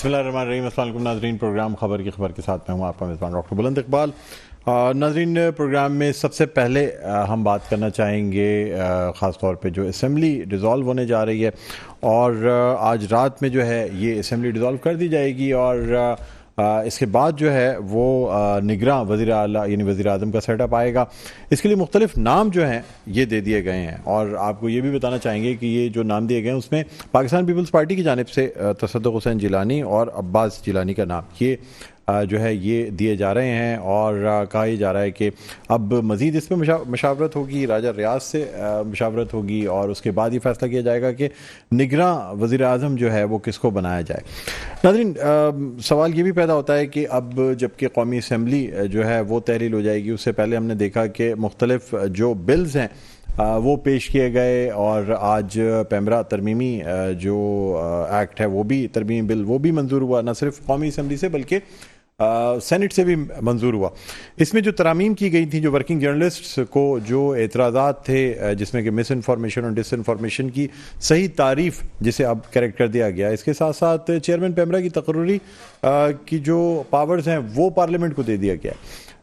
बिस्मिल्लाहिर्रहमानिर्रहीम। अस्सलाम वालेकुम नाज़रीन, प्रोग्राम खबर की खबर के साथ मैं हूँ आपका मेज़बान डॉक्टर बुलंद इकबाल। नाज़रीन, प्रोग्राम में सबसे पहले हम बात करना चाहेंगे ख़ास तौर पे जो असम्बली डिज़ोल्व होने जा रही है और आज रात में जो है ये असम्बली डिज़ोल्व कर दी जाएगी और इसके बाद जो है वो निगरां वज़ीर आला यानी वज़ीर आज़म का सेटअप आएगा। इसके लिए मुख्तलिफ नाम जो हैं ये दे दिए गए हैं और आपको ये भी बताना चाहेंगे कि ये जो नाम दिए गए हैं उसमें पाकिस्तान पीपल्स पार्टी की जानिब से तसद्दुक़ हुसैन जिलानी और अब्बास जिलानी का नाम ये जो है ये दिए जा रहे हैं और कहा यह जा रहा है कि अब मज़ीद इस पर मशावरत होगी, राजा रियाज से मशावरत होगी और उसके बाद ये फैसला किया जाएगा कि निगरां वज़ीर आज़म जो है वो किसको बनाया जाए। नाज़रीन, सवाल ये भी पैदा होता है कि अब जबकि कौमी असम्बली जो है वो तहरील हो जाएगी, उससे पहले हमने देखा कि मुख्तलिफ जो बिल्स हैं वो पेश किए गए और आज पैमरा तरमीमी जो एक्ट है वो भी तरमीमी बिल वो भी मंजूर हुआ, न सिर्फ कौमी असम्बली से बल्कि सेनेट से भी मंजूर हुआ। इसमें जो तरामीम की गई थी, जो वर्किंग जर्नलिस्ट्स को जो एतराज़ात थे जिसमें कि मिस इन्फॉर्मेशन और डिसइन्फॉर्मेशन की सही तारीफ़ जिसे अब करेक्ट कर दिया गया, इसके साथ साथ चेयरमैन पैमरा की तकर्री की जो पावर्स हैं वो पार्लियामेंट को दे दिया गया है।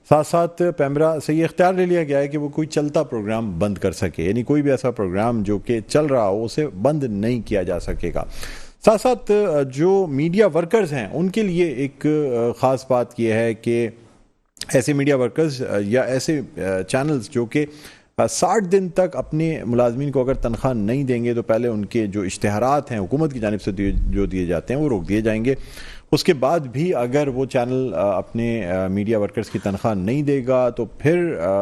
साथ साथ पैमरा से ये इख्तियार ले लिया गया है कि वो कोई चलता प्रोग्राम बंद कर सके, यानी कोई भी ऐसा प्रोग्राम जो कि चल रहा हो उसे बंद नहीं किया जा सकेगा। साथ साथ जो मीडिया वर्कर्स हैं उनके लिए एक ख़ास बात यह है कि ऐसे मीडिया वर्कर्स या ऐसे चैनल्स जो कि 60 दिन तक अपने मुलाजमीन को अगर तनख्वाह नहीं देंगे तो पहले उनके जो इश्तिहारात हैं हुकूमत की जानिब से जो दिए जाते हैं वो रोक दिए जाएंगे। उसके बाद भी अगर वो चैनल अपने मीडिया वर्कर्स की तनख्वाह नहीं देगा तो फिर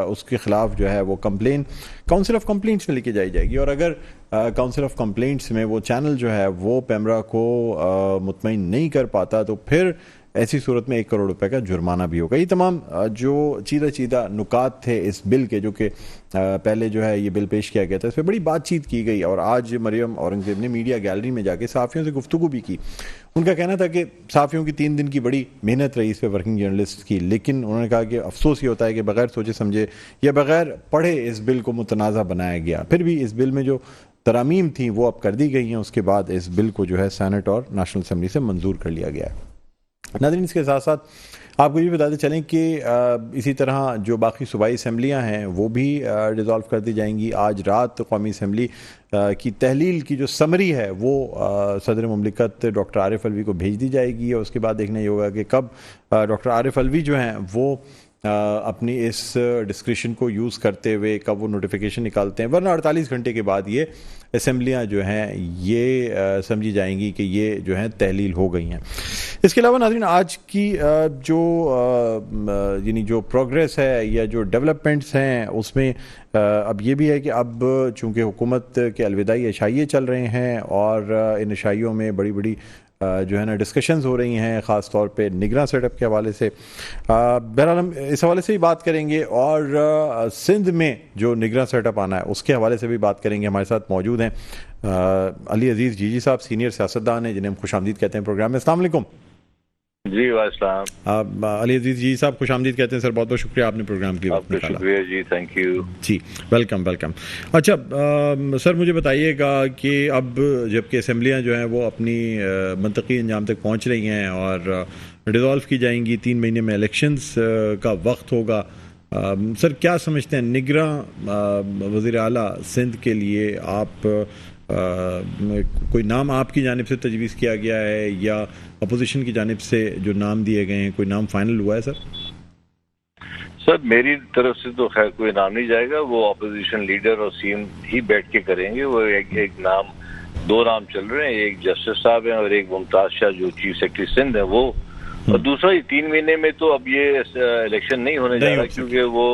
उसके ख़िलाफ़ जो है वो कंप्लेन काउंसिल ऑफ कंप्लेंट्स में लेके जाएगी और अगर काउंसिल ऑफ कंप्लेंट्स में वो चैनल जो है वो पैमरा को मुतमईन नहीं कर पाता तो फिर ऐसी सूरत में 1 करोड़ रुपए का जुर्माना भी होगा। ये तमाम जो चीदा नुकात थे इस बिल के, जो कि पहले जो है ये बिल पेश किया गया था, इस पर बड़ी बातचीत की गई और आज मरियम औरंगज़ेब ने मीडिया गैलरी में जाके सहाफ़ियों से गुफ्तगू भी की। उनका कहना था कि सहाफ़ियों की 3 दिन की बड़ी मेहनत रही इस पर वर्किंग जर्नलिस्ट की, लेकिन उन्होंने कहा कि अफसोस ये होता है कि बग़ैर सोचे समझे या बग़ैर पढ़े इस बिल को मुतनाज़ा बनाया गया। फिर भी इस बिल में जो तरामीम थी वो अब कर दी गई हैं, उसके बाद इस बिल को जो है सेनेट और नेशनल असम्बली से मंजूर कर लिया गया है। नाज़रीन, इसके साथ साथ आपको ये बताते चलें कि इसी तरह जो बाकी सूबाई असम्बलियाँ हैं वो भी डिज़ोल्व कर दी जाएंगी। आज रात कौमी असम्बली की तहलील की जो समरी है वो सदर मुमलिकत डॉक्टर आरिफ अलवी को भेज दी जाएगी और उसके बाद देखना ये होगा कि कब डॉक्टर आरिफ अलवी जो हैं वो अपनी इस डिस्क्रिप्शन को यूज़ करते हुए कब वो नोटिफिकेशन निकालते हैं, वरना 48 घंटे के बाद ये असम्बलियाँ जो हैं ये समझी जाएंगी कि ये जो हैं तहलील हो गई हैं। इसके अलावा नाज़रीन, आज की जो यानी जो प्रोग्रेस है या जो डेवलपमेंट्स हैं उसमें अब ये भी है कि अब चूँकि हुकूमत के अलविदाई अशाइये चल रहे हैं और इन अशाइयों में बड़ी बड़ी जो है ना डिस्कशंस हो रही हैं, ख़ास तौर पे निगरां सेटअप के हवाले से। बहरहाल हम इस हवाले से ही बात करेंगे और सिंध में जो निगरां सेटअप आना है उसके हवाले से भी बात करेंगे। हमारे साथ मौजूद हैं अली अजीज़ जीजी साहब, सीनियर सियासतदान हैं जिन्हें हम खुशामदीद कहते हैं प्रोग्राम में। अस्सलाम वालेकुम। जी वालेकुम। अली अजीज़ जी साहब खुशामदीद कहते हैं सर, बहुत बहुत शुक्रिया आपने प्रोग्राम के वक्त निकाला। शुक्रिया जी, थैंक यू जी, वेलकम। अच्छा सर, मुझे बताइएगा कि अब जबकि असम्बलियाँ जो हैं वो अपनी मंतकी अंजाम तक पहुँच रही हैं और डिज़ोल्व की जाएंगी, 3 महीने में इलेक्शंस का वक्त होगा, सर क्या समझते हैं निगरां वज़ीर आला सिंध के लिए आप कोई नाम आपकी जानिब से तजवीज़ किया गया है या अपोजिशन की जानिब से जो नाम दिए गए हैं कोई नाम फाइनल हुआ है सर? सर मेरी तरफ से तो खैर कोई नाम नहीं जाएगा, वो अपोजिशन लीडर और सीएम ही बैठ के करेंगे। वो एक नाम, 2 नाम चल रहे हैं, एक जस्टिस साहब हैं और एक मुमताज शाह जो चीफ सेक्रेटरी सिंध है वो, और दूसरा 3 महीने में तो अब ये इलेक्शन नहीं होने जा रहा क्योंकि वो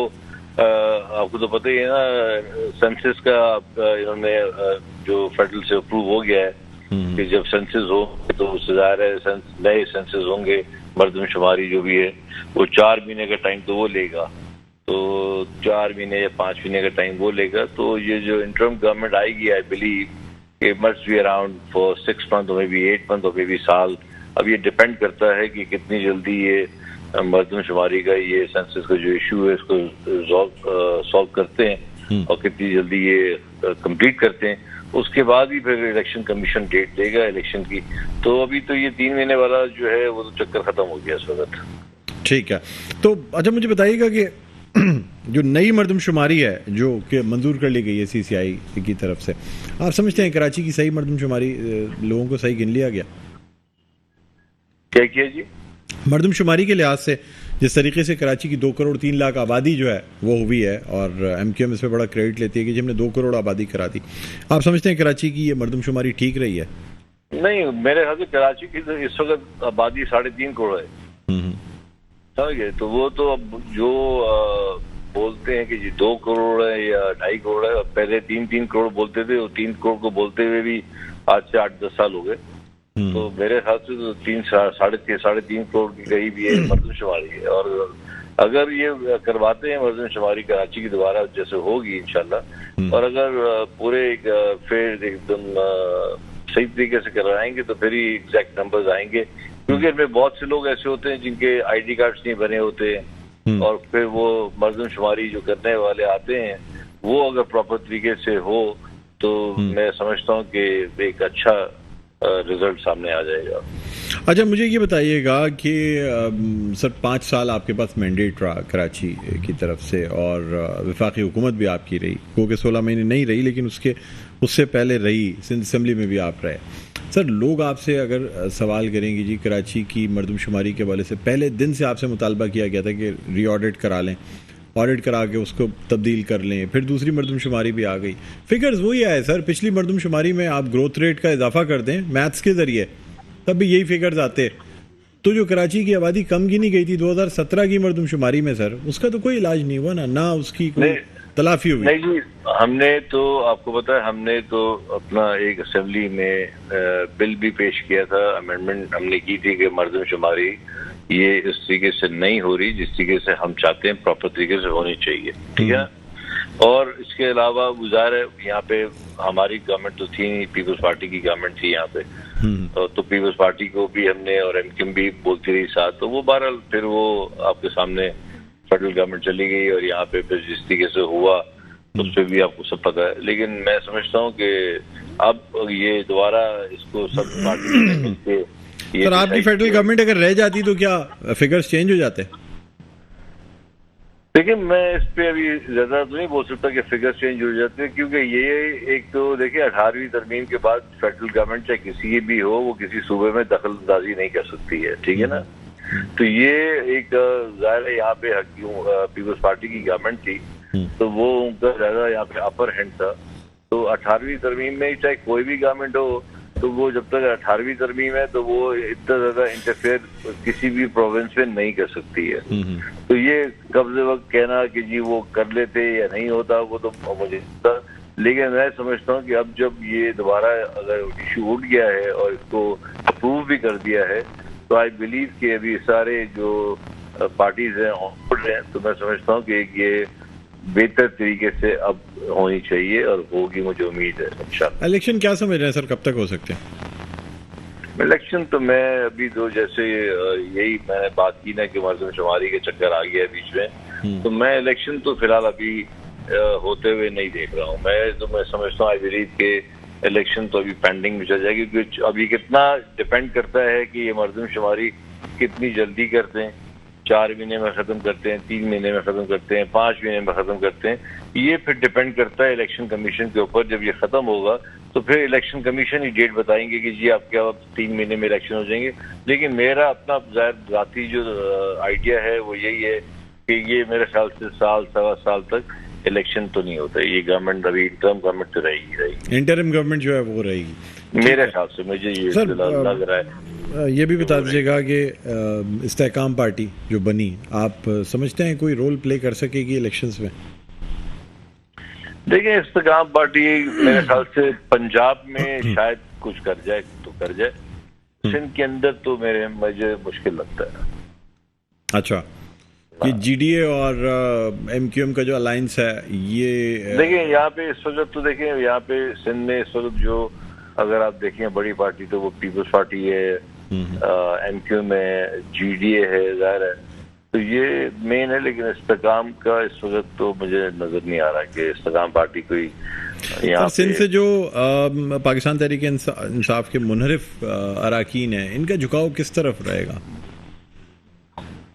आपको तो पता ही है ना, सेंसस का इन्होंने जो फेडरल से अप्रूव हो गया है कि जब सेंसस हो तो उससे ज़ाहिर है नए सेंसस होंगे, मर्दमशुमारी जो भी है वो 4 महीने का टाइम तो वो लेगा, तो 4 महीने या 5 महीने का टाइम वो लेगा। तो ये जो इंटरम गवर्नमेंट आएगी, I believe it must be around for 6 month और मे बी 8 मंथ और मे बी साल। अब ये डिपेंड करता है कि कितनी जल्दी ये मर्दमशुमारी का ये सेंसस का जो इशू है इसको सॉल्व करते हैं और कितनी जल्दी ये कंप्लीट करते हैं। उसके बाद ही फिर इलेक्शन कमीशन डेट देगा इलेक्शन की। तो अभी तो ये 3 महीने वाला जो है वो तो चक्कर खत्म हो गया इस वक्त। ठीक है, तो अच्छा मुझे बताइएगा कि जो नई मरदमशुमारी है जो कि मंजूर कर ली गई है सीसीआई की तरफ से, आप समझते हैं कराची की सही मरदमशुमारी, लोगों को सही गिन लिया गया? क्या किया जी? मरदमशुमारी के लिहाज से जिस तरीके से कराची की 2 करोड़ 3 लाख आबादी जो है वो हुई है, और एमक्यूएम इस पर बड़ा क्रेडिट लेती है कि जी हमने 2 करोड़ आबादी करा दी, आप समझते हैं कराची की ये मरदमशुमारी ठीक रही है? नहीं, मेरे ख्याल से कराची की तो इस वक्त आबादी 3.5 करोड़ है, समझ गए? तो वो तो अब जो बोलते हैं कि जी 2 करोड़ है या 2.5 करोड़ है, पहले 3 करोड़ बोलते थे, और 3 करोड़ को बोलते हुए भी आज से 8-10 साल हो गए। तो मेरे ख्याल से तो 3-3.5 करोड़ की करीब ये मरदमशुमारी है। और अगर ये करवाते हैं मरदमशुमारी कराची की दोबारा जैसे होगी इंशाल्लाह, और अगर पूरे फिर एकदम सही तरीके से करवाएंगे तो फिर ही एग्जैक्ट नंबर्स आएंगे, क्योंकि इनमें बहुत से लोग ऐसे होते हैं जिनके आईडी कार्ड्स नहीं बने होते हैं, और फिर वो मरदमशुमारी जो करने वाले आते हैं वो अगर प्रॉपर तरीके से हो तो मैं समझता हूँ कि एक अच्छा रिजल्ट सामने आ जाएगा। अच्छा मुझे ये बताइएगा कि सर 5 साल आपके पास मैंडेट रहा कराची की तरफ से, और वफाकी हुकूमत भी आपकी रही, क्योंकि 16 महीने नहीं रही लेकिन उससे पहले रही, सिंध असम्बली में भी आप रहे। सर लोग आपसे अगर सवाल करेंगे जी कराची की मरदमशुमारी के हवाले से, पहले दिन से आपसे मुतालबा किया गया था कि री ऑडिट करा लें, ऑडिट करा के उसको तब्दील कर लें, फिर दूसरी मरदमशुमारी भी आ गई, फिगर्स वही आए सर, पिछली मरदमशुमारी में आप ग्रोथ रेट का इजाफा कर दें मैथ्स के जरिए तब भी यही फिगर्स आते। तो जो कराची की आबादी कम गिनी गई थी 2017 की मरदमशुमारी में सर, उसका तो कोई इलाज नहीं हुआ ना उसकी कोई तलाफी हुई। नहीं जी, हमने तो आपको पता है, हमने तो अपना एक असेंबली में बिल भी पेश किया था, अमेंडमेंट हमने की थी कि मरदमशुमारी ये इस तरीके से नहीं हो रही जिस तरीके से हम चाहते हैं, प्रॉपर तरीके से होनी चाहिए, ठीक है। और इसके अलावा गुजार है यहाँ पे हमारी गवर्नमेंट तो थी नहीं, पीपल्स पार्टी की गवर्नमेंट थी यहाँ पे, तो पीपल्स पार्टी को भी हमने और एमक्यूएम भी बोलती रही साथ, तो वो बहरहाल फिर वो आपके सामने फेडरल गवर्नमेंट चली गई और यहाँ पे फिर जिस तरीके से हुआ उस पर भी आपको सब पता है। लेकिन मैं समझता हूँ कि अब ये दोबारा इसको सब पार्टी सर आपकी फेडरल गवर्नमेंट अगर रह जाती तो क्या फिगर्स चेंज हो जाते? देखिए मैं इस पे अभी ज्यादा तो नहीं बोल सकता कि फिगर्स चेंज हो जाते हैं, क्योंकि ये एक तो देखिए 18वीं तरमीम के बाद फेडरल गवर्नमेंट चाहे किसी की भी हो वो किसी सूबे में दखल अंदाजी नहीं कर सकती है, ठीक है ना। तो ये एक जाहिर है यहाँ पे पीपल्स पार्टी की गवर्नमेंट थी तो वो उनका ज्यादा यहाँ पे अपर हैंड था। तो 18वीं तरमीम में चाहे कोई भी गवर्नमेंट हो तो वो जब तक 18वीं तरमीम है तो वो इतना ज्यादा इंटरफेयर किसी भी प्रोविंस में नहीं कर सकती है। तो ये कब्जे वक्त कहना कि जी वो कर लेते या नहीं होता वो तो मुझे था, लेकिन मैं समझता हूँ कि अब जब ये दोबारा अगर इशू उठ गया है और इसको अप्रूव भी कर दिया है तो आई बिलीव कि अभी सारे जो पार्टीज हैं ऑन बोर्ड हैं, तो मैं समझता हूँ कि ये बेहतर तरीके से अब होनी चाहिए और होगी, मुझे उम्मीद है इंशाल्लाह। इलेक्शन क्या समझ रहे हैं सर, कब तक हो सकते हैं? इलेक्शन तो मैं अभी तो जैसे यही मैंने बात की ना कि मरदमशुमारी के चक्कर आ गया बीच में, तो मैं इलेक्शन तो फिलहाल अभी होते हुए नहीं देख रहा हूँ। मैं समझता हूँ आई बिलीव के इलेक्शन तो अभी पेंडिंग में चल जाएगी, क्योंकि अभी कितना डिपेंड करता है कि ये मरदमशुमारी कितनी जल्दी करते हैं, 4 महीने में खत्म करते हैं, 3 महीने में खत्म करते हैं, 5 महीने में खत्म करते हैं, ये फिर डिपेंड करता है इलेक्शन कमीशन के ऊपर। जब ये खत्म होगा तो फिर इलेक्शन कमीशन ही डेट बताएंगे कि जी आपके अब 3 महीने में इलेक्शन हो जाएंगे। लेकिन मेरा अपना जाती जो आइडिया है वो यही है कि ये मेरे ख्याल से साल सवा साल तक इलेक्शन तो नहीं होता, ये गवर्नमेंट अभी इंटरिम गवर्नमेंट तो रहेगी, इंटरिम गवर्नमेंट जो है वो रहेगी मेरे ख्याल से, मुझे ये लग रहा है। ये भी बता दीजिएगा कि इस्तेकाम पार्टी जो बनी, आप समझते हैं कोई रोल प्ले कर सकेगी इलेक्शंस में? देखिए इस्तेकाम पार्टी मेरे ख्याल से पंजाब में शायद कुछ कर जाए तो कर जाए, सिंध के अंदर तो मुझे मुश्किल लगता है। अच्छा, ये जीडीए और एमक्यूएम का जो अलायंस है ये देखिए यहाँ पे इस वक्त तो देखिए यहाँ पे सिंध में इस वक्त जो अगर आप देखें बड़ी पार्टी तो वो पीपल्स पार्टी है, एमक्यूएम है, जीडीए है, जाहिर है तो ये मेन है। लेकिन इस्तेकाम का इस वक्त तो मुझे नजर नहीं आ रहा कि इस्तेकाम पार्टी कोई यहाँ सिंध से जो पाकिस्तान तहरीक इंसाफ के मुनहरिफ अराकीन हैं, इनका झुकाव किस तरफ रहेगा?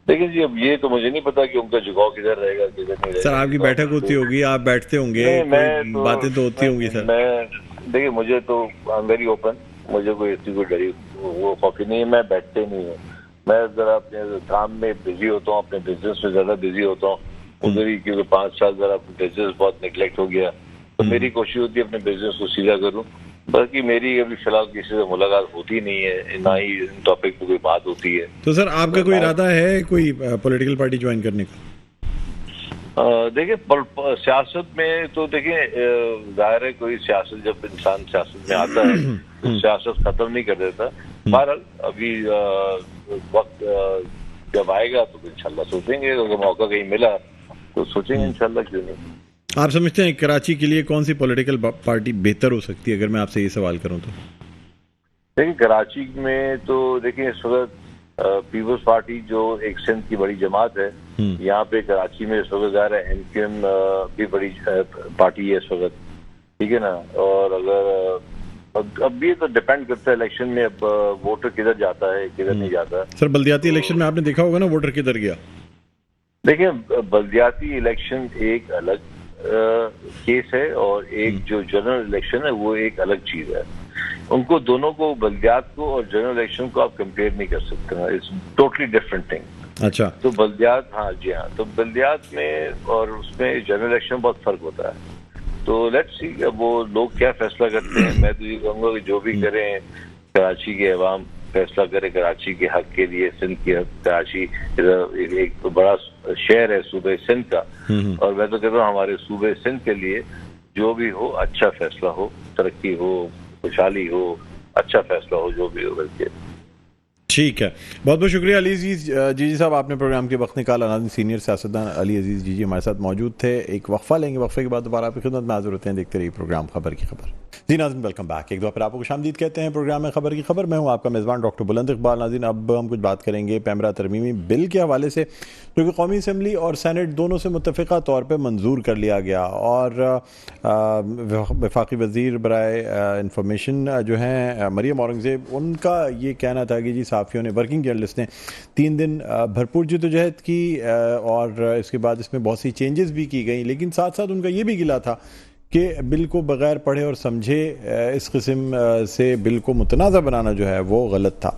देखिए जी, अब ये तो मुझे नहीं पता कि उनका झुकाव किधर रहेगा किधर नहीं रहेगा। सर आपकी बैठक होती होगी, आप बैठते होंगे, बातें तो होती होंगी सर। मैं देखिए, मुझे तो आई एम वेरी ओपन, मुझे कोई ऐसी कोई डरी वो कॉफी नहीं है, मैं बैठते नहीं हूँ। मैं जरा अपने काम में बिजी होता हूँ, अपने बिजनेस में ज्यादा बिजी होता हूँ उधर ही, क्योंकि 5 साल जरा बिजनेस बहुत निगलेक्ट हो गया, तो मेरी कोशिश होती है अपने बिजनेस को सीधा करूँ। बाकी मेरी अभी फिलहाल किसी से मुलाकात होती नहीं है, ना ही इन टॉपिक पे कोई बात होती है। तो सर आपका कोई इरादा है कोई पॉलिटिकल पार्टी ज्वाइन करने का? देखिए, सियासत में तो देखिए जाहिर है, कोई सियासत जब इंसान सियासत में आता है तो सियासत खत्म नहीं कर देता। बहरहाल अभी वक्त जब आएगा तो इंशाल्लाह सोचेंगे, अगर मौका कहीं मिला तो सोचेंगे इंशाल्लाह, क्यों नहीं। आप समझते हैं कराची के लिए कौन सी पॉलिटिकल पार्टी बेहतर हो सकती है, अगर मैं आपसे ये सवाल करूं तो? देखिए, कराची में तो देखिए इस वक्त पीपल्स पार्टी जो एक सिंध की बड़ी जमात है, यहाँ पे कराची में इस वक्त ज़ाहिर है NQM भी बड़ी पार्टी है इस वक्त, ठीक है ना। और अगर अब ये तो डिपेंड करता है इलेक्शन में, अब वोटर किधर जाता है किधर नहीं जाता। सर बल्दियाती इलेक्शन में आपने देखा होगा ना वोटर किधर गया। देखिए, बल्दियाती इलेक्शन एक अलग केस है और एक जो जनरल इलेक्शन है वो एक अलग चीज है। उनको दोनों को, बल्दियात को और जनरल इलेक्शन को आप कंपेयर नहीं कर सकते, इट्स टोटली डिफरेंट थिंग। अच्छा, तो बल्दियात, हाँ जी हाँ, तो बल्दियात में और उसमें जनरल इलेक्शन बहुत फर्क होता है। तो लेट्स सी अब वो लोग क्या फैसला करते हैं। मैं तो ये कहूँगा कि जो भी करें, कराची के अवाम फैसला करे कराची के हक के लिए। सिंध की कराची एक तो बड़ा शहर है सूबे सिंध का, और मैं तो कहता हूँ हमारे सूबे सिंध के लिए जो भी हो अच्छा फैसला हो, तरक्की हो, खुशहाली हो, अच्छा फैसला हो, जो भी हो करके। ठीक है, बहुत बहुत शुक्रिया अली अजीज जी साहब, आपने प्रोग्राम के वक्त निकाला। नाज़रीन, सीनियर सियासतदान अली अजीज जी हमारे साथ मौजूद थे। एक वक्फा लेंगे, वक्फे के बाद दोबारा आपकी खिदमत में हाजिर होते हैं। देखते रहिए प्रोग्राम खबर की खबर। जी नाज़रीन, वेलकम बैक। एक दो फिर आपको खुशामदीद कहते हैं प्रोग्राम में खबर की खबर। मैं हूँ आपका मेज़बान डॉक्टर बुलंद इकबाल। नाज़रीन, अब हम कुछ बात करेंगे पैमरा तरमीमी बिल के हवाले से, जो कि कौमी असम्बली और सेनेट दोनों से मुत्तफ़िक़ा तौर पर मंजूर कर लिया गया। और वफाकी वज़ीर बराए इंफॉर्मेशन जो हैं मरियम औरंगज़ेब, उनका ये कहना था कि जी साफ़ियों ने, वर्किंग जर्नलिस्ट ने 3 दिन भरपूर जद्दोजहद की और इसके बाद इसमें बहुत सी चेंजेस भी की गई, लेकिन साथ साथ उनका ये भी गिला था कि बिल को बग़ैर पढ़े और समझे इस किस्म से बिल को मुतनाज़ा बनाना जो है वो गलत था।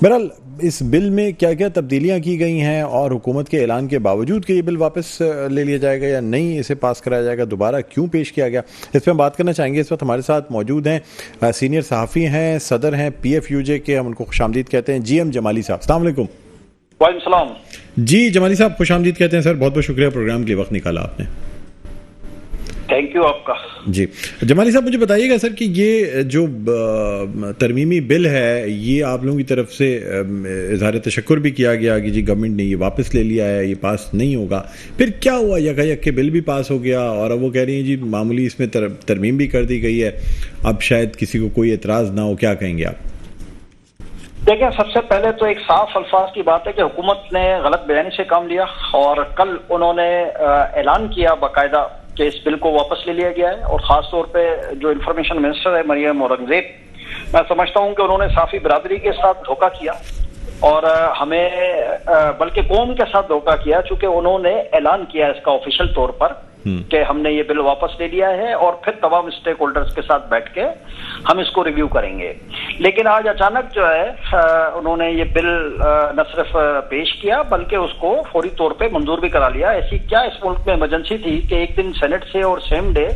बहरहाल इस बिल में क्या क्या तब्दीलियाँ की गई हैं और हुकूमत के ऐलान के बावजूद कि ये बिल वापस ले लिया जाएगा या नहीं, इसे पास कराया जाएगा, दोबारा क्यों पेश किया गया, इस पर हम बात करना चाहेंगे। इस वक्त हमारे साथ मौजूद हैं सीनियर सहाफ़ी हैं, सदर हैं PFUJ के, हम उनको खुशामदीद कहते हैं, GM जमाली साहब। अस्सलाम वालेकुम। वालेकुम सलाम। जी जमाली साहब, खुशामदीद कहते हैं सर, बहुत बहुत शुक्रिया प्रोग्राम के लिए वक्त निकाला आपने। थैंक यू आपका। जी जमाली साहब, मुझे बताइएगा सर कि ये जो तरमीमी बिल है, ये आप लोगों की तरफ से इज़हार तशक्कुर भी किया गया कि जी गवर्नमेंट ने ये वापस ले लिया है, ये पास नहीं होगा। फिर क्या हुआ, यकायक के बिल भी पास हो गया और अब वो कह रही हैं जी मामूली इसमें तरमीम भी कर दी गई है, अब शायद किसी को कोई एतराज़ ना हो, क्या कहेंगे आप? देखिए, सबसे पहले तो एक साफ अल्फाज की बात है कि हुकूमत ने गलत बयानी से काम लिया और कल उन्होंने ऐलान किया बाकायदा कि इस बिल को वापस ले लिया गया है। और ख़ास तौर पे जो इंफॉर्मेशन मिनिस्टर है मरियम औरंगज़ेब, मैं समझता हूँ कि उन्होंने साफ़ी बिरादरी के साथ धोखा किया और हमें बल्कि कौम के साथ धोखा किया, चूँकि उन्होंने ऐलान किया इसका ऑफिशियल तौर पर कि हमने ये बिल वापस ले लिया है और फिर तमाम स्टेक होल्डर्स के साथ बैठ के हम इसको रिव्यू करेंगे। लेकिन आज अचानक जो है उन्होंने ये बिल न सिर्फ पेश किया बल्कि उसको फौरी तौर पे मंजूर भी करा लिया। ऐसी क्या इस मुल्क में इमरजेंसी थी कि एक दिन सेनेट से और सेम डे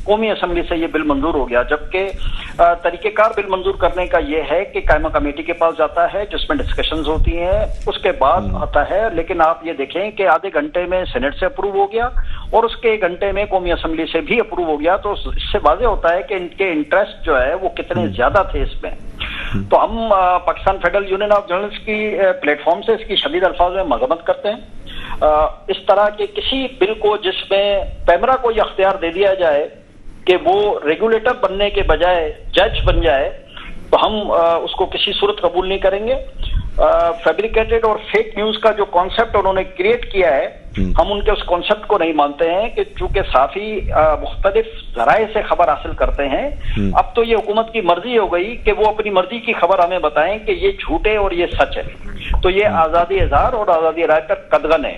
कौमी असम्बली से ये बिल मंजूर हो गया, जबकि तरीकेकार बिल मंजूर करने का ये है कि कायमा कमेटी के पास जाता है जिसमें डिस्कशंस होती हैं, उसके बाद आता है। लेकिन आप ये देखें कि आधे घंटे में सेनेट से अप्रूव हो गया और उसके 1 घंटे में कौमी असम्बली से भी अप्रूव हो गया। तो इससे वाज़ेह होता है कि इनके इंटरेस्ट जो है वो कितने ज्यादा थे इसमें। तो हम Pakistan federal union of journalist की प्लेटफॉर्म से इसकी शदीद अल्फाज में मजम्मत करते हैं। इस तरह के किसी बिल को जिसमें पैमरा को यह अख्तियार दे दिया जाए कि वो रेगुलेटर बनने के बजाय जज बन जाए, तो हम उसको किसी सूरत कबूल नहीं करेंगे। फैब्रिकेटेड और फेक न्यूज का जो कॉन्सेप्ट उन्होंने क्रिएट किया है हम उनके उस कॉन्सेप्ट को नहीं मानते हैं कि चूंकि साफी मुख्तलिफ जराए से खबर हासिल करते हैं, अब तो ये हुकूमत की मर्जी हो गई कि वो अपनी मर्जी की खबर हमें बताएं कि ये झूठे और ये सच है। तो ये आजादी इजहार और आजादी राय पर कदगन है।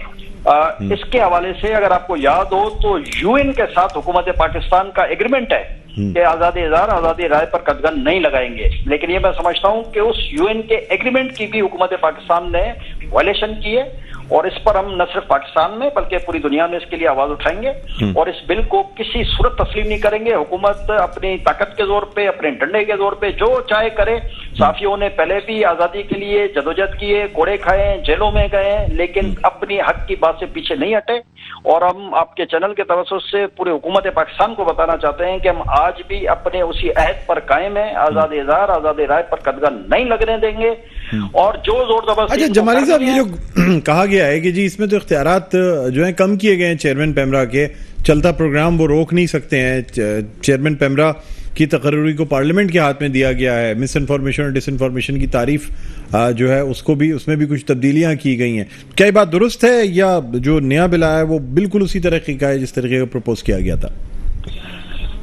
इसके हवाले से अगर आपको याद हो तो यूएन के साथ हुकूमत पाकिस्तान का एग्रीमेंट है कि आजादी इजहार आजादी राय पर कदगन नहीं लगाएंगे, लेकिन ये मैं समझता हूं कि उस यूएन के एग्रीमेंट की भी हुकूमत पाकिस्तान ने वायलेशन की है, और इस पर हम न सिर्फ पाकिस्तान में बल्कि पूरी दुनिया में इसके लिए आवाज उठाएंगे और इस बिल को किसी सूरत तस्लीम नहीं करेंगे। हुकूमत अपनी ताकत के जोर पे, अपने डंडे के जोर पे जो चाहे करे। साफियों ने पहले भी आजादी के लिए जदोजहद किए, कोड़े खाए, जेलों में गए, लेकिन अपनी हक की बात से पीछे नहीं हटे। और हम आपके चैनल के तवज्जुह से पूरे हुकूमत पाकिस्तान को बताना चाहते हैं कि हम आज भी अपने उसी अहद पर कायम है, आजादी इजहार आजादी राय पर कदगन नहीं लगने देंगे। और जो जोर जबरदस्ती। अच्छा जमाली साहब, ये जो कहा गया है कि जी इसमें तो इख्तियारात जो है कम किए गए हैं चेयरमैन पेमरा के, चलता प्रोग्राम वो रोक नहीं सकते हैं, चेयरमैन पेमरा की तकर्री को पार्लियामेंट के हाथ में दिया गया है, मिस इन्फॉर्मेशन और डिसइन्फॉर्मेशन की तारीफ जो है उसको भी, उसमें भी कुछ तब्दीलियां की गई हैं। क्या ये बात दुरुस्त है या जो नया बिल आया है वो बिल्कुल उसी तरीके का है जिस तरीके का प्रपोज किया गया था?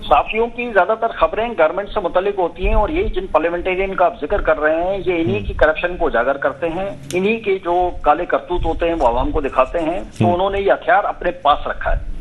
साफियों की ज्यादातर खबरें गवर्नमेंट से मुतल्लिक होती हैं और यही जिन पार्लियामेंटेरियन का आप जिक्र कर रहे हैं ये इन्हीं की करप्शन को उजागर करते हैं, इन्हीं के जो काले करतूत होते हैं वो आवाम को दिखाते हैं। तो उन्होंने ये हथियार अपने पास रखा है।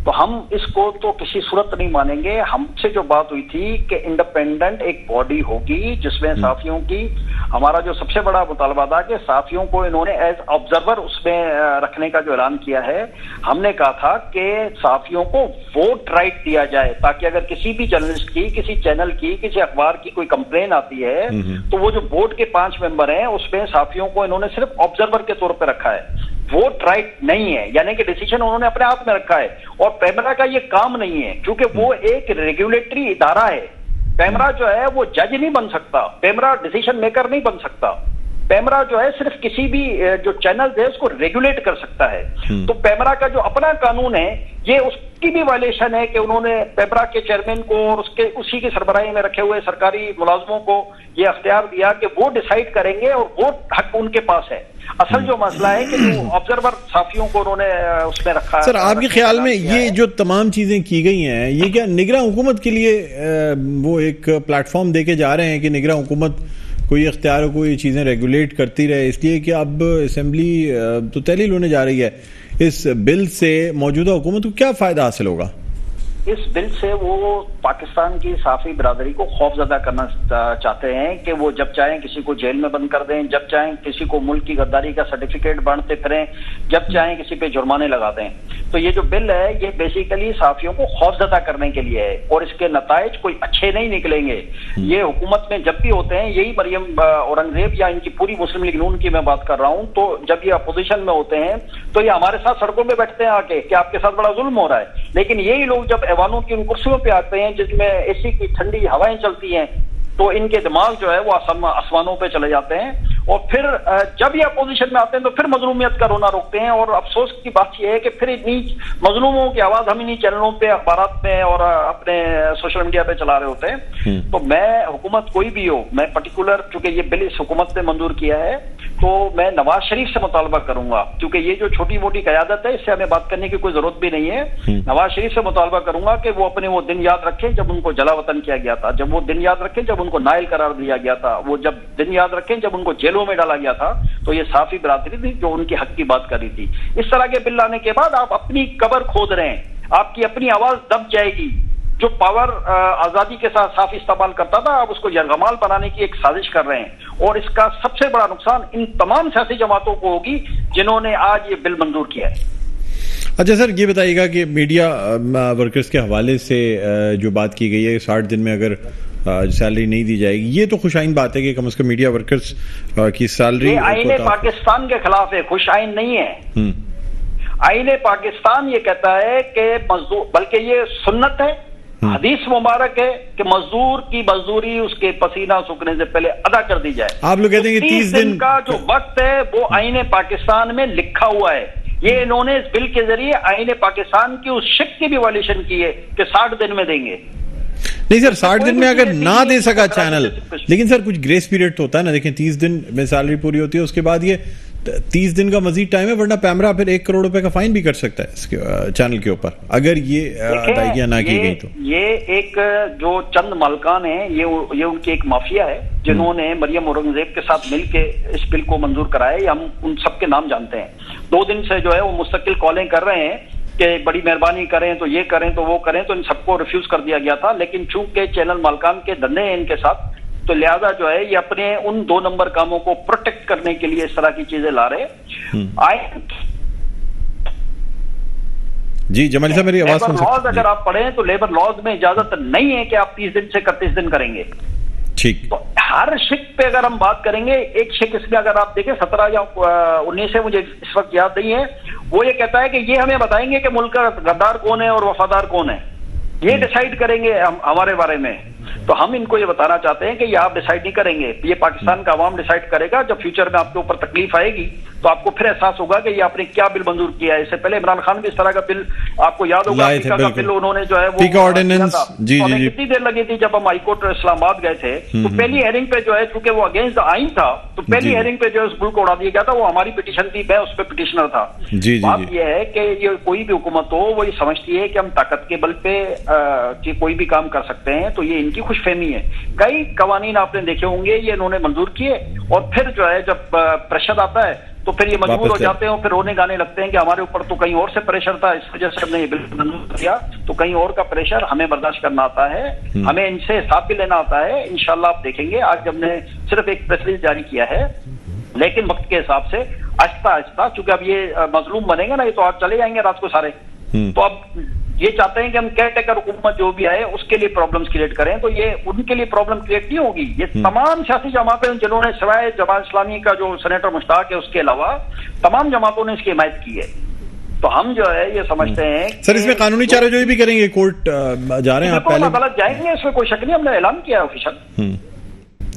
तो हम इसको तो किसी सूरत नहीं मानेंगे। हमसे जो बात हुई थी कि इंडिपेंडेंट एक बॉडी होगी जिसमें साफियों की, हमारा जो सबसे बड़ा मुतालबा था कि साफियों को इन्होंने एज ऑब्जर्वर उसमें रखने का जो ऐलान किया है। हमने कहा था कि साफियों को वोट राइट दिया जाए ताकि अगर किसी भी जर्नलिस्ट की, किसी चैनल की, किसी अखबार की कोई कंप्लेन आती है तो वो जो बोर्ड के 5 मेंबर हैं उसमें साफियों को इन्होंने सिर्फ ऑब्जर्वर के तौर पर रखा है, वोट राइट नहीं है, यानी कि डिसीजन उन्होंने अपने हाथ में रखा है। और पेमरा का ये काम नहीं है क्योंकि वो एक रेगुलेटरी इदारा है। पेमरा जो है वो जज नहीं बन सकता, पेमरा डिसीजन मेकर नहीं बन सकता। पेमरा जो है सिर्फ किसी भी जो चैनल है उसको रेगुलेट कर सकता है। तो पेमरा का जो अपना कानून है ये उसकी भी वायलेशन है कि उन्होंने पेमरा के चेयरमैन को और उसके उसी की सरबराही में रखे हुए सरकारी मुलाजमों को ये अख्तियार दिया कि वो डिसाइड करेंगे और वो हक उनके पास है। असल जो मसला है कि जो ऑब्जर्वर साफियों को उन्होंने उसमें रखा है। सर आपके ख्याल में ये जो तमाम चीजें की गई हैं ये क्या निगरां हुकूमत के लिए वो एक प्लेटफॉर्म देके जा रहे हैं कि निगरां हुकूमत कोई इख्तियार को ये चीजें रेगुलेट करती रहे, इसलिए कि अब असेंबली तो तहलील होने जा रही है, इस बिल से मौजूदा हुकूमत को क्या फायदा हासिल होगा? इस बिल से वो पाकिस्तान की साफी बिरादरी को खौफजदा करना चाहते हैं कि वो जब चाहें किसी को जेल में बंद कर दें, जब चाहें किसी को मुल्क की गद्दारी का सर्टिफिकेट बांटते फिरें, जब चाहें किसी पे जुर्माने लगा दें। तो ये जो बिल है ये बेसिकली साफियों को खौफजदा करने के लिए है और इसके नताइज कोई अच्छे नहीं निकलेंगे। ये हुकूमत में जब भी होते हैं, यही मरियम औरंगजेब या इनकी पूरी मुस्लिम लीग नून की मैं बात कर रहा हूँ, तो जब ये अपोजिशन में होते हैं तो ये हमारे साथ सड़कों में बैठते हैं आके कि आपके साथ बड़ा जुल्म हो रहा है, लेकिन यही लोग जब ऐवानों की उन कुर्सियों पे आते हैं जिसमें एसी की ठंडी हवाएं चलती हैं तो इनके दिमाग जो है वो आसमानों पे चले जाते हैं और फिर जब ये अपोजिशन में आते हैं तो फिर मजलूमियत का रोना रोकते हैं। और अफसोस की बात यह है कि फिर इतनी मजलूमों की आवाज हम इन्हीं चैनलों पे, अखबारात में और अपने सोशल मीडिया पे चला रहे होते हैं। तो मैं, हुकूमत कोई भी हो, मैं पर्टिकुलर चूंकि ये बिल इस हुकूमत ने मंजूर किया है तो मैं नवाज शरीफ से मुतालबा करूंगा, क्योंकि ये जो छोटी मोटी कयादत है इससे हमें बात करने की कोई जरूरत भी नहीं है। नवाज शरीफ से मुतालबा करूंगा कि वो अपने वो दिन याद रखें जब उनको जलावतन किया गया था, जब वो दिन याद रखें जब उनको नाइल करार दिया गया था, वो जब दिन याद रखें जब उनको जेलों में डाला गया था। तो ये साफी बिरादरी थी जो उनकी हक की बात कर रही थी। इस तरह के बिल लाने के बाद आप अपनी कबर खोद रहे हैं, आपकी अपनी आवाज दब जाएगी। जो पावर आजादी के साथ साफ इस्तेमाल करता था आप उसको यरगमाल बनाने की एक साजिश कर रहे हैं और इसका सबसे बड़ा नुकसान इन तमाम सियासी जमातों को होगी जिन्होंने आज ये बिल मंजूर किया है। अच्छा सर, ये बताइएगा कि मीडिया वर्कर्स के हवाले से जो बात की गई है 60 दिन में अगर सैलरी नहीं दी जाएगी, ये तो खुश आइन बात है कि कम से कम मीडिया वर्कर्स की सैलरी आईने पाकिस्तान के खिलाफ है, खुश आइन नहीं है। आईने पाकिस्तान ये कहता है कि मजदूर, बल्कि ये सुन्नत है, हदीस मुबारक है कि मजदूर की मजदूरी उसके पसीना सूखने से पहले अदा कर दी जाए। आप लोग कहते हैं कि 30 दिन का जो वक्त है वो आईने पाकिस्तान में लिखा हुआ है। ये इन्होंने इस बिल के जरिए आईने पाकिस्तान की उस शिक की भी वायलेशन की है कि 60 दिन में देंगे। नहीं सर, 60 दिन में अगर ना दे सका चैनल, लेकिन सर कुछ ग्रेस पीरियड तो होता है ना। देखें 30 दिन में सैलरी पूरी होती है, उसके बाद ये 30 दिन का मजीद टाइम है, वरना पैमरा फिर 1 करोड़ रुपए का फाइन भी कर सकता है इसके चैनल के ऊपर अगर ये अदायगियां ना की गई तो। ये एक जो चंद मालकान है, ये उनकी एक माफिया है जिन्होंने मरियम औरंगजेब के साथ मिलके इस बिल को मंजूर कराया। ये हम उन सबके नाम जानते हैं। 2 दिन से जो है वो मुस्तकिल कॉलें कर रहे हैं कि बड़ी मेहरबानी करें तो ये करें तो वो करें, तो इन सबको रिफ्यूज कर दिया गया था। लेकिन चूंकि चैनल मालकान के धंधे हैं इनके साथ, तो लिहाजा जो है ये अपने उन 2 नंबर कामों को प्रोटेक्ट करने के लिए इस तरह की चीजें ला रहे आए। जी जमाली साहब, मेरी आवाज सुन सकते हैं? लॉज अगर आप पढ़ें तो लेबर लॉज में इजाजत नहीं है कि आप 30 दिन से 31 दिन करेंगे। ठीक। तो हर शिक पे अगर हम बात करेंगे, एक शिक इसमें अगर आप देखें 17 या 19 है, मुझे इस वक्त याद नहीं है, वो ये कहता है कि ये हमें बताएंगे कि मुल्क का गद्दार कौन है और वफादार कौन है, ये डिसाइड करेंगे हमारे बारे में। तो हम इनको ये बताना चाहते हैं कि ये आप डिसाइड नहीं करेंगे, ये पाकिस्तान का अवाम डिसाइड करेगा। जब फ्यूचर में आपके ऊपर तकलीफ आएगी तो आपको फिर एहसास होगा कि ये आपने क्या बिल मंजूर किया है। इससे पहले इमरान खान भी इस तरह का बिल, आपको याद होगा, पीका का बिल उन्होंने जो है वो ऑर्डिनेंस, जी जी जी, कितनी देर लगी थी जब हम हाईकोर्ट इस्लामाबाद गए थे, तो पहली हेयरिंग पे जो है, चूंकि वो अगेंस्ट द आइन था, तो पहली हेयरिंग पे जो है उस बिल को उड़ा दिया गया था। वो हमारी पिटीशन थी, मैं उस पर पिटिशनर था। बात यह है कि ये कोई भी हुकूमत हो, वो ये समझती है कि हम ताकत के बल पे कोई भी काम कर सकते हैं, तो ये इनकी खुशफहमी है। कई कवानीन आपने देखे होंगे ये इन्होंने मंजूर किए, और फिर जो है जब प्रेशर आता है तो फिर ये मजबूर हो जाते हैं और फिर रोने गाने लगते हैं कि हमारे ऊपर तो कहीं और से प्रेशर था, इस वजह से हमने ये बिल मंजूर किया। तो कहीं और का प्रेशर हमें बर्दाश्त करना आता है, हमें इनसे हिसाब भी लेना आता है। इंशाल्लाह आप देखेंगे, आज हमने सिर्फ एक प्रेस रिलीज जारी किया है, लेकिन वक्त के हिसाब से आहिस्ता आहिस्ता, चूंकि अब ये मजलूम बनेंगे ना, ये तो आज चले जाएंगे रात को सारे, तो अब ये चाहते हैं कि हम केयर टेकर हुकूमत जो भी आए उसके लिए प्रॉब्लम्स क्रिएट करें। तो ये उनके लिए प्रॉब्लम क्रिएट नहीं होगी। ये तमाम सियासी जमातें जिन्होंने सिवाय जमात इस्लामी का जो सेनेटर मुश्ताक है उसके अलावा तमाम जमातों ने इसकी हिमायत की है। तो हम जो है ये समझते हैं सर इसमें कानूनी चाराजोई भी करेंगे, कोर्ट जा रहे हैं आप पहले? अदालत जाएंगे, इसमें कोई शक नहीं, हमने ऐलान किया है ऑफिशियल।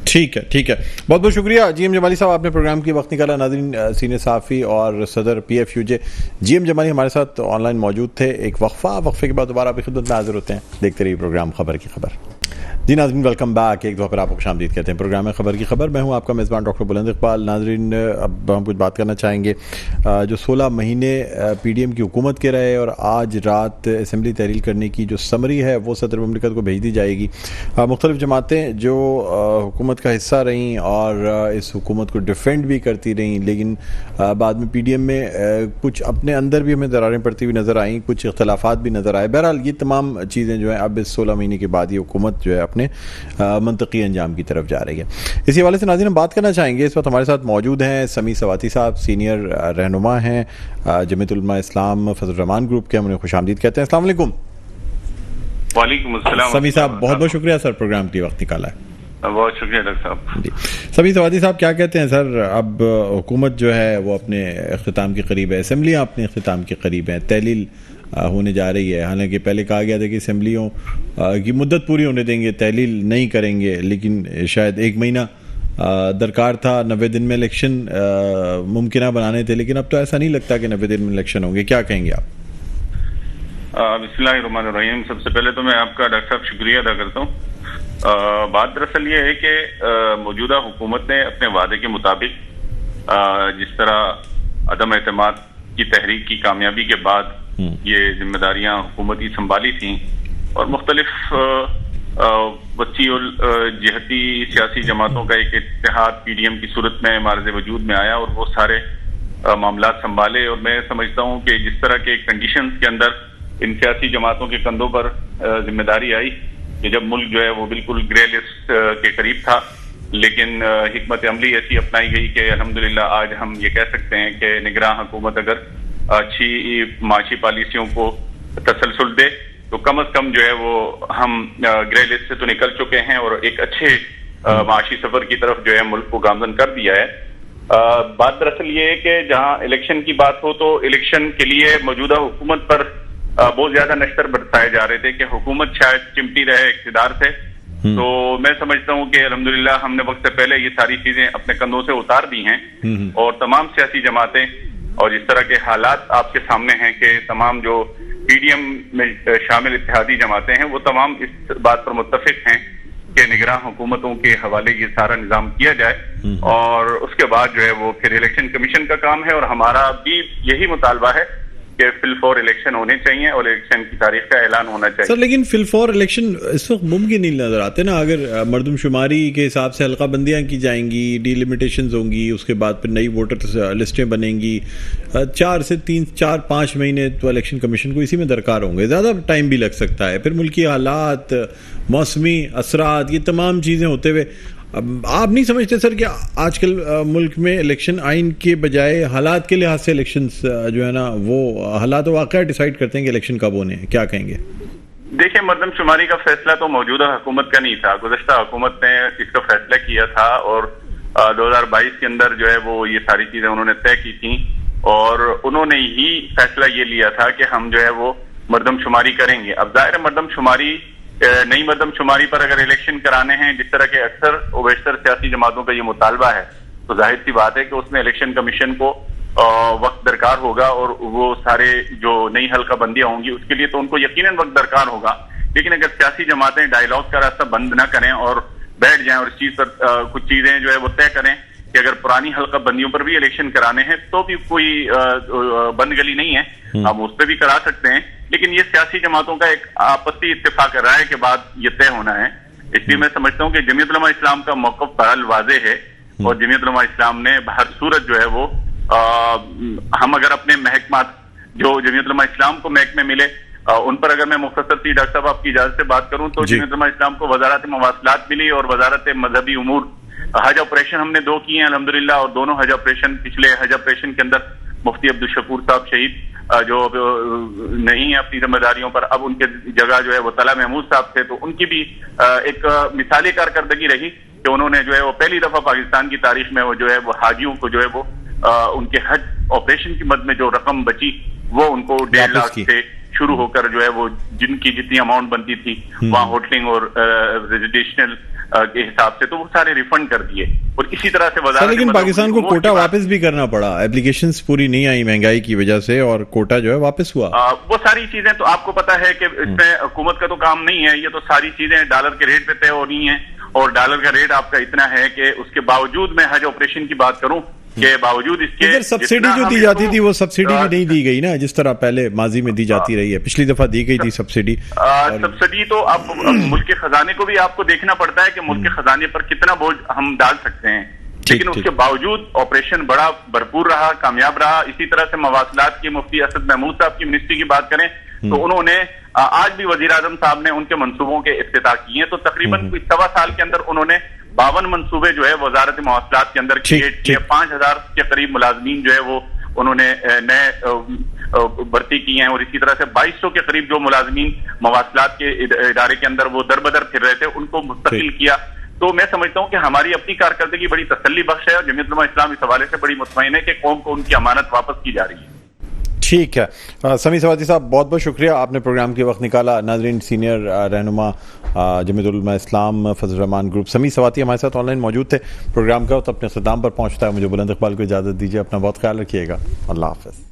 ठीक है, ठीक है, बहुत बहुत शुक्रिया जीएम जमाली साहब, आपने प्रोग्राम की वक्त निकाला। नाज़रीन, सीनियर सहाफ़ी और सदर PFUJ जीएम जमाली हमारे साथ ऑनलाइन मौजूद थे। एक वक्फे के बाद दोबारा आपकी खिदमत में हाजिर होते हैं। देखते रहिए प्रोग्राम खबर की खबर। जी नाज़रीन, वेलकम बैक। एक दफ़ा फिर आपको खुशामदीद कहते हैं प्रोग्राम में खबर की खबर। मैं हूं आपका मेज़बान डॉक्टर बुलंद इकबाल। नाज़रीन, अब हम कुछ बात करना चाहेंगे जो 16 महीने PDM की हुकूमत के रहे और आज रात असम्बली तहरील करने की जो समरी है वो सदर मुमलिकत को भेज दी जाएगी। मुख्तलिफ जमातें जो हुकूमत का हिस्सा रहीं और इस हुकूमत को डिफेंड भी करती रहीं, लेकिन बाद में PDM में कुछ अपने अंदर भी हमें दरारें पड़ती हुई नज़र आईं, कुछ इख्तलाफात भी नज़र आए। बहरहाल ये तमाम चीज़ें जो हैं अब इस 16 महीने के बाद ये हुकूमत जो है अपने मंतकी अंजाम की तरफ जा रही है। इसी हवाले से नाज़रीन हम बात करना चाहेंगे। इस वक्त हमारे साथ मौजूद हैं समी सवाती साहब, सीनियर रहनुमा हैं जमीयत उलमा इस्लाम फजल रहमान ग्रुप के, हम उन्हें खुशामदीद कहते हैं। अस्सलाम वालेकुम। वालेकुम अस्सलाम। समी साहब, बहुत बहुत शुक्रिया सर, प्रोग्राम की वक्त निकाला है। बहुत शुक्रिया डॉक्टर साहब। जी समी सवाती साहब, क्या कहते हैं सर? अब हुकूमत जो है वो अपने इख्तिताम के करीब है, असम्बलियाँ अपने इख्तिताम के करीब हैं, तहलील होने जा रही है। हालांकि पहले कहा गया था कि असम्बलियों की मुद्दत पूरी होने देंगे, तहलील नहीं करेंगे, लेकिन शायद 1 महीना दरकार था। 90 दिन में इलेक्शन मुमकिन बनाने थे, लेकिन अब तो ऐसा नहीं लगता कि 90 दिन में इलेक्शन होंगे। क्या कहेंगे आप? बिस्मिल्लाहिर्रहमानिर्रहीम। सबसे पहले तो मैं आपका डॉक्टर साहब शुक्रिया अदा करता हूँ। बात दरअसल ये है कि मौजूदा हुकूमत ने अपने वादे के मुताबिक जिस तरह अदम एतमाद की तहरीक की कामयाबी के बाद ये जिम्मेदारियां हुकूमत की संभाली थी और मुख्तलिफ वसी और जिहती सियासी जमातों का एक इत्तेहाद PDM की सूरत में मार्ज़ वजूद में आया और वो सारे मामला संभाले। और मैं समझता हूँ कि जिस तरह के कंडीशंस के अंदर इन सियासी जमातों के कंधों पर जिम्मेदारी आई कि जब मुल्क जो है वो बिल्कुल ग्रे लिस्ट के करीब था, लेकिन हिकमत अमली ऐसी अपनाई गई कि अल्हम्दुलिल्लाह आज हम ये कह सकते हैं कि निगरान हुकूमत अगर अच्छी माशी पॉलिसियों को तसलसल दे तो कम अज कम जो है वो हम ग्रे लिस्ट से तो निकल चुके हैं और एक अच्छे माशी सफर की तरफ जो है मुल्क को गामजन कर दिया है। बात दरअसल ये है कि जहां इलेक्शन की बात हो तो इलेक्शन के लिए मौजूदा हुकूमत पर बहुत ज्यादा नश्तर बरसाए जा रहे थे कि हुकूमत शायद चिमटी रहे इक़्तिदार से। तो मैं समझता हूँ कि अल्हम्दुलिल्लाह हमने वक्त से पहले ये सारी चीजें अपने कंधों से उतार दी हैं और तमाम सियासी जमातें और जिस तरह के हालात आपके सामने हैं कि तमाम जो PDM में शामिल इत्तेहादी जमातें हैं वो तमाम इस बात पर मुत्तफिक हैं के निगरान हुकूमतों के हवाले ये सारा निजाम किया जाए और उसके बाद जो है वो फिर इलेक्शन कमीशन का काम है। और हमारा भी यही मुतालबा है कि फिल फॉर इलेक्शन होने चाहिए और इलेक्शन की तारीख का ऐलान होना चाहिए। सर लेकिन फिल फॉर इलेक्शन इस वक्त मुमकिन नहीं नजर आते ना। अगर मरदमशुमारी के हिसाब से हल्का बंदियां की जाएंगी, डिलिमिटेशंस होंगी, उसके बाद फिर नई वोटर लिस्टें बनेंगी, 4 से 3-4-5 महीने तो इलेक्शन कमीशन को इसी में दरकार होंगे, ज़्यादा टाइम भी लग सकता है। फिर मुल्की हालात, मौसमी असरात, ये तमाम चीज़ें होते हुए आप नहीं समझते सर कि आजकल मुल्क में इलेक्शन आइन के बजाय हालात के लिहाज से इलेक्शंस जो है ना वो हालात वाक़या डिसाइड करते हैं कि इलेक्शन कब होने हैं? क्या कहेंगे? देखिए, मरदमशुमारी का फैसला तो मौजूदा हुकूमत का नहीं था, गुज़श्ता हुकूमत ने इसका फैसला किया था और 2022 के अंदर जो है वो ये सारी चीजें उन्होंने तय की थी और उन्होंने ही फैसला ये लिया था कि हम जो है वो मरदमशुमारी करेंगे। अब जाहिर मरदमशुमारी, नई मरदमशुमारी पर अगर इलेक्शन कराने हैं, जिस तरह के अक्सर बेशतर सियासी जमातों का ये मुतालबा है, तो जाहिर सी बात है कि उसमें इलेक्शन कमीशन को वक्त दरकार होगा और वो सारे जो नई हल्का बंदियां होंगी उसके लिए तो उनको यकीनन वक्त दरकार होगा। लेकिन अगर सियासी जमातें डायलॉग का रास्ता बंद ना करें और बैठ जाएं और इस चीज पर कुछ चीजें जो है वो तय करें कि अगर पुरानी हल्का बंदियों पर भी इलेक्शन कराने हैं तो भी कोई बंद गली नहीं है, हम उस पर भी करा सकते हैं। लेकिन ये सियासी जमातों का एक आपसी इत्तेफाक राय के बाद ये तय होना है। इसलिए मैं समझता हूँ कि जमीयत उलमा इस्लाम का मौक़िफ़ बहरहाल वाज़ेह है और जमीयत उलमा इस्लाम ने हर सूरत जो है वो हम अगर अपने महकमा जो जमीयत उलमा इस्लाम को महकमे मिले उन पर अगर मैं मुख्तसर सी डॉक्टर साहब आपकी इजाजत से बात करूं तो जमीयत उलमा इस्लाम को वजारत मवासलात मिली और वजारत मजहबी उमूर, हज ऑपरेशन हमने 2 किए हैं अल्हम्दुलिल्लाह और दोनों हज ऑपरेशन, पिछले हज ऑपरेशन के अंदर मुफ्ती अब्दुल शकूर साहब शहीद जो नहीं है अपनी जिम्मेदारियों पर, अब उनके जगह जो है वो तला महमूद साहब थे, तो उनकी भी एक मिसाली कारकर्दगी रही कि उन्होंने जो है वो पहली दफा पाकिस्तान की तारीख में वो जो है वो हाजियों को जो है वो उनके हज ऑपरेशन की मद में जो रकम बची वो उनको 1.5 लाख से शुरू होकर जो है वो जिनकी जितनी अमाउंट बनती थी वहाँ होटलिंग और रेजिडेंशियल के हिसाब से तो वो सारे रिफंड कर दिए। और इसी तरह से वजारत, लेकिन पाकिस्तान को कोटा वापस भी करना पड़ा, एप्लीकेशंस पूरी नहीं आई महंगाई की वजह से और कोटा जो है वापस हुआ। वो सारी चीजें तो आपको पता है कि इसमें हुकूमत का तो काम नहीं है, ये तो सारी चीजें डॉलर के रेट पे तय हो रही हैं और डॉलर का रेट आपका इतना है कि उसके बावजूद मैं हज ऑपरेशन की बात करूं के बावजूद इसके सब्सिडी जो दी जाती थी वो सब्सिडी भी नहीं दी गई ना, जिस तरह पहले माजी में दी जाती रही है। पिछली दफा दी गई थी सब्सिडी। सब्सिडी तो अब मुल्क के खजाने को भी आपको देखना पड़ता है कि मुल्क के खजाने पर कितना बोझ हम डाल सकते हैं, लेकिन उसके बावजूद ऑपरेशन बड़ा भरपूर रहा, कामयाब रहा। इसी तरह से मवासलात की मुफ्ती असद महमूद साहब की मिनिस्ट्री की बात करें तो उन्होंने आज भी वजीर आजम साहब ने उनके मंसूबों के इफ्तिताह किए हैं, तो तकरीबन 1.25 साल के अंदर उन्होंने 52 मंसूबे जो है वजारत मवासलात के अंदर क्रिएट किए। 5000 के करीब मुलाजमीन जो है वो उन्होंने नए भर्ती किए हैं और इसी तरह से 2200 के करीब जो मुलाजमीन मवासलात के इदारे के अंदर वो दरबदर फिर रहे थे उनको मुस्तकिल किया। तो मैं समझता हूँ कि हमारी अपनी कारकर्दगी बड़ी तसल्ली बख्श है और जमीयत उलमा इस्लाम इस हवाले से बड़ी मुतमईन है कि कौम को उनकी अमानत वापस की जा रही है। ठीक है समी सवाती साहब, बहुत बहुत शुक्रिया, आपने प्रोग्राम के वक्त निकाला। नाजरीन, सीनियर रहनुमा जमीयत उलमा इस्लाम फजल रहमान ग्रुप समी सवाती हमारे साथ ऑनलाइन मौजूद थे। प्रोग्राम का तो अपने इख्तिताम पर पहुंचता है, मुझे बुलंद इकबाल को इजाज़त दीजिए, अपना बहुत ख्याल रखिएगा, अल्लाह हाफ़िज़।